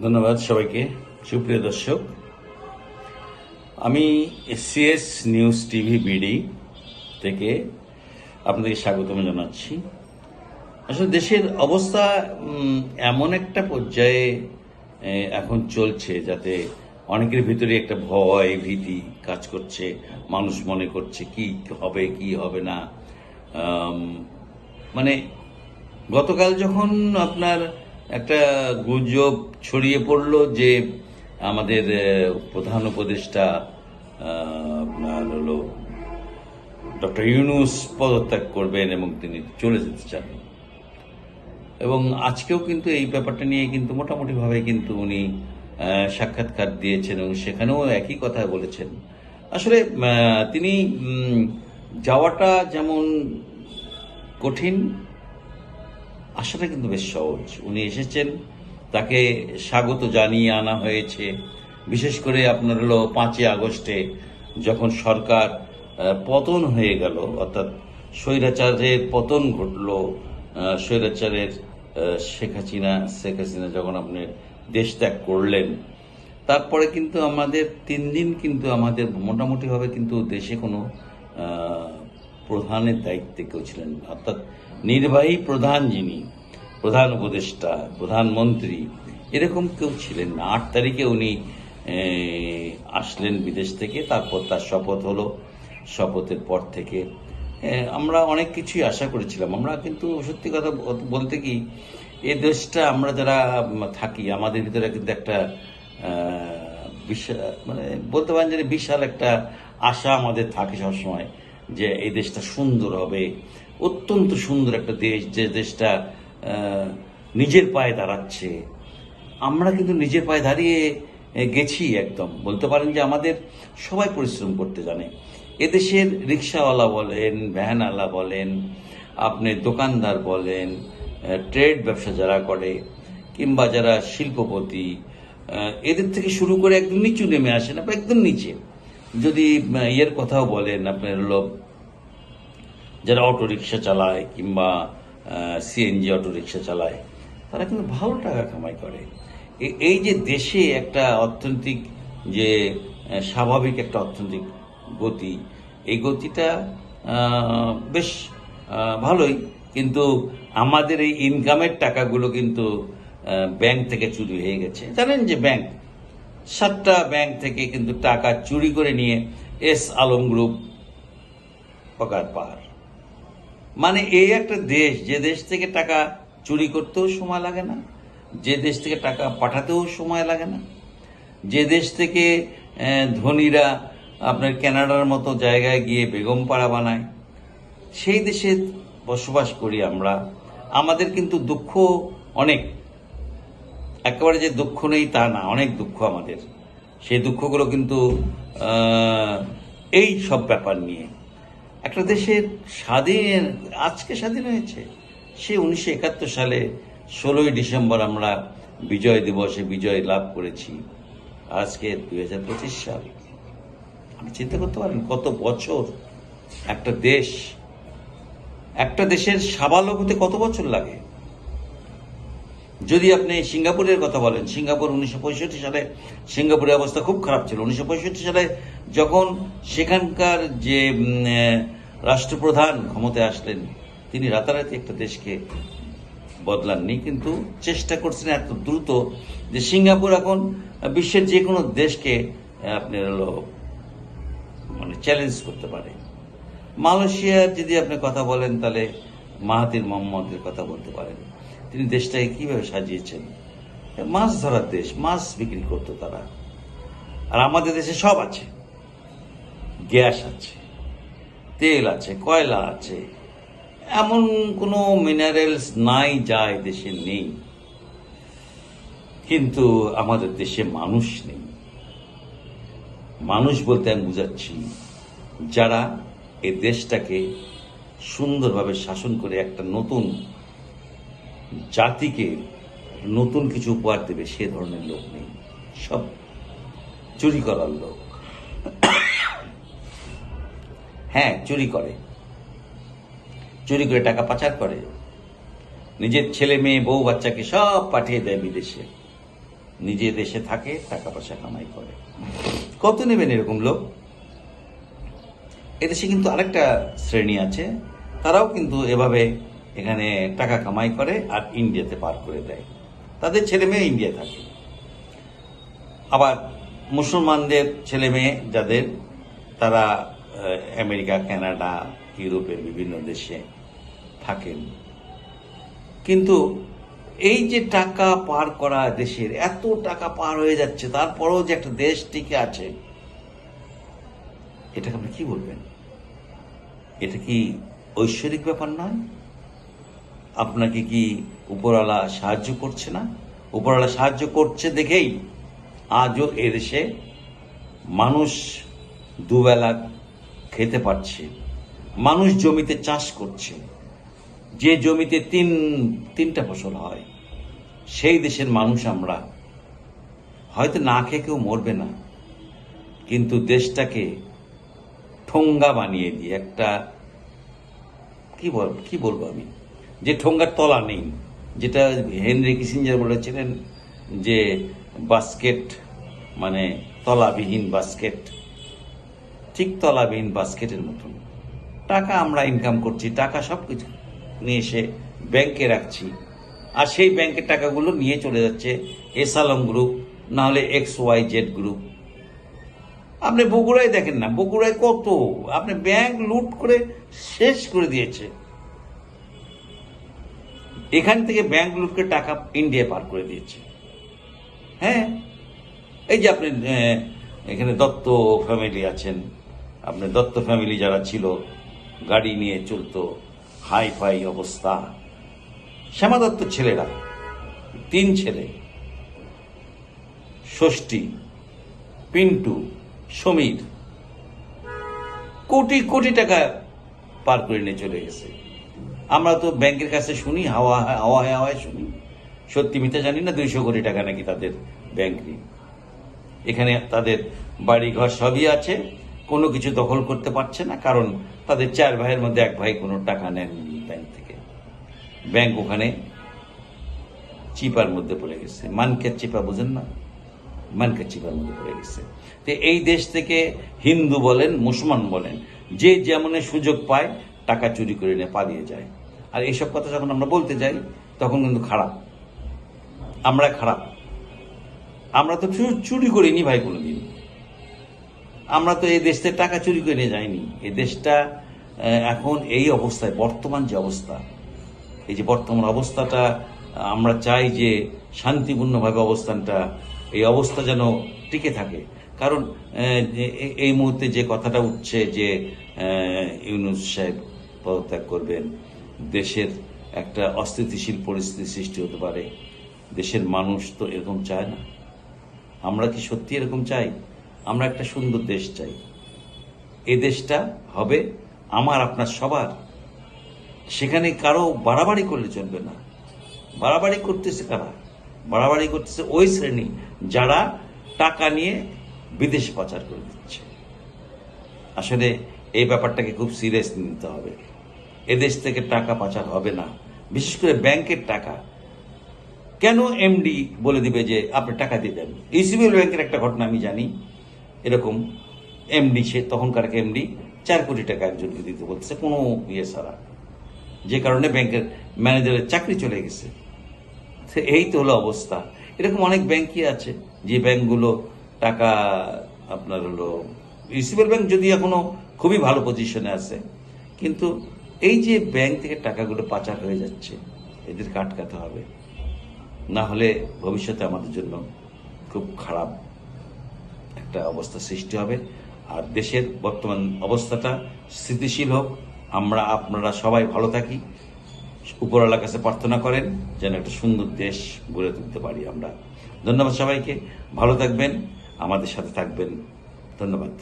ধন্যবাদ সবাইকে। সুপ্রিয় দর্শক, আমি সিএস নিউজ টিভি বিডি থেকে আপনাদেরকে স্বাগতম জানাচ্ছি। আসলে দেশের অবস্থা এমন একটা পর্যায়ে এখন চলছে যাতে অনেকের ভিতরে একটা ভয় ভীতি কাজ করছে। মানুষ মনে করছে কি হবে কি হবে না। মানে গতকাল যখন আপনার একটা গুজব ছড়িয়ে পড়লো যে আমাদের প্রধান উপদেষ্টা আপনার হলো ডক্টর ইউনূস পদত্যাগ করবেন এবং তিনি চলে যেতে চান, এবং আজকেও কিন্তু এই ব্যাপারটা নিয়ে কিন্তু মোটামুটিভাবে কিন্তু উনি সাক্ষাৎকার দিয়েছেন এবং সেখানেও একই কথা বলেছেন। আসলে তিনি যাওয়াটা যেমন কঠিন, আসাটা কিন্তু বেশ সহজ। উনি এসেছেন, তাকে স্বাগত জানিয়ে আনা হয়েছে। বিশেষ করে আপনার হলো 5ই আগস্টে যখন সরকার পতন হয়ে গেল, অর্থাৎ স্বৈরাচারের পতন ঘটল, স্বৈরাচারের শেখ হাসিনা যখন আপনি দেশ ত্যাগ করলেন, তারপরে কিন্তু আমাদের 3 দিন কিন্তু আমাদের মোটামুটিভাবে কিন্তু দেশে কোনো প্রধানের দায়িত্বে কেউ ছিলেন না। অর্থাৎ নির্বাহী প্রধান, যিনি প্রধান উপদেষ্টা, প্রধানমন্ত্রী, এরকম কেউ ছিলেন না। 8 তারিখে উনি আসলেন বিদেশ থেকে, তারপর তার শপথ হলো। শপথের পর থেকে আমরা অনেক কিছুই আশা করেছিলাম। আমরা কিন্তু সত্যি কথা বলতে কি, এই দেশটা আমরা যারা থাকি আমাদের ভিতরে কিন্তু একটা বিশাল, মানে বলতে পারেন যে বিশাল একটা আশা আমাদের থাকে সবসময় যে এই দেশটা সুন্দর হবে, অত্যন্ত সুন্দর একটা দেশ, যে দেশটা নিজের পায়ে দাঁড়াচ্ছে। আমরা কিন্তু নিজের পায়ে দাঁড়িয়ে গেছি একদম। বলতে পারেন যে আমাদের সবাই পরিশ্রম করতে জানে। এদেশের রিক্সাওয়ালা বলেন, ভ্যানওয়ালা বলেন, আপনি দোকানদার বলেন, ট্রেড ব্যবসা যারা করে, কিংবা যারা শিল্পপতি, এদের থেকে শুরু করে একদম নিচু নেমে আসেন, আপনি একদম নিচে যদি ইয়ের কথাও বলেন, আপনার হলো যারা অটো রিক্সা চালায় কিংবা সিএনজি অটো রিক্সা চালায়, তারা কিন্তু ভালো টাকা কামাই করে। এই যে দেশে একটা অর্থনৈতিক যে স্বাভাবিক একটা অর্থনৈতিক গতি, এই গতিটা বেশ ভালোই, কিন্তু আমাদের এই ইনকামের টাকাগুলো কিন্তু ব্যাংক থেকে চুরি হয়ে গেছে। জানেন যে ব্যাংক 7টা ব্যাংক থেকে কিন্তু টাকা চুরি করে নিয়ে এস আলম গ্রুপ পকার পার। মানে এই একটা দেশ, যে দেশ থেকে টাকা চুরি করতেও সময় লাগে না, যে দেশ থেকে টাকা পাঠাতেও সময় লাগে না, যে দেশ থেকে ধনীরা আপনার কানাডার মতো জায়গায় গিয়ে বেগম পাড়া বানায়, সেই দেশে বসবাস করি আমরা। আমাদের কিন্তু দুঃখ অনেক, একেবারে যে দুঃখ নেই তা না, অনেক দুঃখ আমাদের। সেই দুঃখগুলো কিন্তু এই সব ব্যাপার নিয়ে। একটা দেশের আজকে স্বাধীন হয়েছে, সে 1971 সালে 16ই ডিসেম্বর আমরা বিজয় দিবসে বিজয় লাভ করেছি। আজকে 2025 সাল। আপনি চিন্তা করতে পারেন কত বছর একটা দেশের সাবালক হতে কত বছর লাগে। যদি আপনি সিঙ্গাপুরের কথা বলেন, সিঙ্গাপুর 1965 সালে সিঙ্গাপুরের অবস্থা খুব খারাপ ছিল। 1965 সালে যখন সেখানকার যে রাষ্ট্রপ্রধান ক্ষমতায় আসলেন, তিনি রাতারাতি একটা দেশকে বদলাননি, কিন্তু চেষ্টা করছেন এত দ্রুত যে সিঙ্গাপুর এখন বিশ্বের যে কোনো দেশকে আপনি হলো মানে চ্যালেঞ্জ করতে পারে। মালয়েশিয়ার যদি আপনি কথা বলেন, তাহলে মাহাতির মোহাম্মদের কথা বলতে পারেন। তিনি দেশটাকে কিভাবে সাজিয়েছেন, মাছ ধরার দেশ, মাছ বিক্রি করতো তারা। আর আমাদের দেশে সব আছে, গ্যাস আছে, তেল আছে, কয়লা আছে, এমন কোনো মিনারেলস নাই যা এই দেশে নেই। কিন্তু আমাদের দেশে মানুষ নেই। মানুষ বলতে আমি বুঝাচ্ছি যারা এই দেশটাকে সুন্দরভাবে শাসন করে একটা নতুন জাতিকে নতুন কিছু উপহার দেবে, সে ধরনের লোক নেই। সব চুরি করার লোক। হ্যাঁ, চুরি করে টাকা পাচার করে, নিজের ছেলে মেয়ে বউ বাচ্চাকে সব পাঠিয়ে দেয় বিদেশে। নিজে দেশে থাকে, টাকা পয়সা কামাই করে। কত নেবেন এরকম লোক? এদেশে কিন্তু আরেকটা শ্রেণী আছে, তারাও কিন্তু এভাবে এখানে টাকা কামাই করে আর ইন্ডিয়াতে পার করে দেয়। তাদের ছেলে মেয়ে ইন্ডিয়ায় থাকে। আবার মুসলমানদের ছেলে মেয়ে যাদের, তারা আমেরিকা, কানাডা, ইউরোপের বিভিন্ন দেশে থাকেন। কিন্তু এই যে টাকা পার করা, দেশের এত টাকা পার হয়ে যাচ্ছে, তারপরেও যে একটা দেশ টিকে আছে, এটাকে আপনি কি বলবেন? এটা কি ঐশ্বরিক ব্যাপার নয়? আপনাকে কি উপরওয়ালা সাহায্য করছে না? উপরওয়ালা সাহায্য করছে দেখেই আজও এদেশে মানুষ দুবেলা খেতে পারছে, মানুষ জমিতে চাষ করছে। যে জমিতে তিনটা ফসল হয়, সেই দেশের মানুষ আমরা। হয়তো না খেয়ে কেউ মরবে না, কিন্তু দেশটাকে ঠোঙ্গা বানিয়ে দিয়ে একটা কি বলবো আমি, যে ঠোঙ্গার তলা নেই, যেটা হেনরি কিসিঞ্জার বলেছিলেন যে বাস্কেট মানে তলাবিহীন বাস্কেট, ঠিক তলাবিহীন বাস্কেটের মতন। টাকা আমরা ইনকাম করছি, টাকা সবকিছু নিয়ে এসে ব্যাংকে রাখছি, আর সেই ব্যাংকের টাকাগুলো নিয়ে চলে যাচ্ছে এসালম গ্রুপ, না হলে XYZ গ্রুপ। আপনি বগুড়ায় দেখেন না, বগুড়ায় কত আপনি ব্যাংক লুট করে শেষ করে দিয়েছে। এখান থেকে ব্যাংক লুট করে টাকা ইন্ডিয়া পার করে দিয়েছে। হ্যাঁ, এই যে আপনি এখানে দত্ত ফ্যামিলি আছেন, আপনার দত্ত ফ্যামিলি যারা ছিল, গাড়ি নিয়ে চলতো, হাই ফাই অবস্থা। শ্যামা দত্তর ছেলেরা, 3 ছেলে, ষষ্ঠী, পিন্টু, সমীর, কোটি কোটি টাকা পার করে নিয়ে চলে গেছে। আমরা তো ব্যাংকের কাছে শুনি, হাওয়ায় শুনি, সত্যি মিথ্যা জানি না, 200 কোটি টাকা নাকি তাদের ব্যাংক ঋণ। এখানে তাদের বাড়ি ঘর সবই আছে, কোনো কিছু দখল করতে পারছে না, কারণ তাদের 4 ভাইয়ের মধ্যে 1 ভাই কোনো টাকা নেননি ব্যাংক থেকে। ব্যাংক ওখানে চিপার মধ্যে পড়ে গেছে, মানকের চিপা বোঝেন না, মানকের চিপার মধ্যে পড়ে গেছে। তো এই দেশ থেকে হিন্দু বলেন, মুসলমান বলেন, যে যেমনের সুযোগ পায় টাকা চুরি করে নিয়ে পালিয়ে যায়। আর এইসব কথা যখন আমরা বলতে যাই, তখন কিন্তু খারাপ, আমরা খারাপ। আমরা তো চুরি করিনি ভাই কোনোদিন, আমরা তো এই দেশ থেকে টাকা চুরি করে নিয়ে যাইনি। এই দেশটা এখন এই অবস্থায়, বর্তমান যে অবস্থা, এই যে বর্তমান অবস্থাটা, আমরা চাই যে শান্তিপূর্ণভাবে অবস্থানটা, এই অবস্থা যেন টিকে থাকে। কারণ এই মুহূর্তে যে কথাটা উঠছে যে ইউনূস সাহেব পদত্যাগ করবেন, দেশের একটা অস্থিতিশীল পরিস্থিতি সৃষ্টি হতে পারে। দেশের মানুষ তো এরকম চায় না। আমরা কি সত্যি এরকম চাই? আমরা একটা সুন্দর দেশ চাই। এই দেশটা হবে আমার, আপনার, সবার। সেখানে কারো বাড়াবাড়ি করলে চলবে না। বাড়াবাড়ি করতেছে কারা? বাড়াবাড়ি করতেছে ওই শ্রেণী যারা টাকা নিয়ে বিদেশে পাচার করে দিচ্ছে। আসলে এই ব্যাপারটাকে খুব সিরিয়াস নিতে হবে। এদেশ থেকে টাকা পাচার হবে না, বিশেষ করে ব্যাংকের টাকা। কেন এমডি বলে দিবে যে আপনি টাকা দিয়ে দেন? ইউসিবি ব্যাংকের একটা ঘটনা আমি জানি, এরকম এমডি, সে তখনকার এমডি 4 কোটি টাকা একজনকে দিতে বলছে কোনো ইয়ে ছাড়া, যে কারণে ব্যাংকের ম্যানেজারের চাকরি চলে গেছে। এই তো হলো অবস্থা। এরকম অনেক ব্যাংকই আছে যে ব্যাংকগুলো টাকা আপনার হলো, ইউসিবি ব্যাংক যদি এখনো খুবই ভালো পজিশনে আছে, কিন্তু এই যে ব্যাংক থেকে টাকাগুলো পাচার হয়ে যাচ্ছে, এদেরকে আটকাতে হবে, না হলে ভবিষ্যতে আমাদের জন্য খুব খারাপ একটা অবস্থা সৃষ্টি হবে। আর দেশের বর্তমান অবস্থাটা স্থিতিশীল হোক, আমরা আপনারা সবাই ভালো থাকি। উপরওয়ালার কাছে প্রার্থনা করেন যেন একটা সুন্দর দেশ গড়ে তুলতে পারি আমরা। ধন্যবাদ সবাইকে, ভালো থাকবেন, আমাদের সাথে থাকবেন। ধন্যবাদ।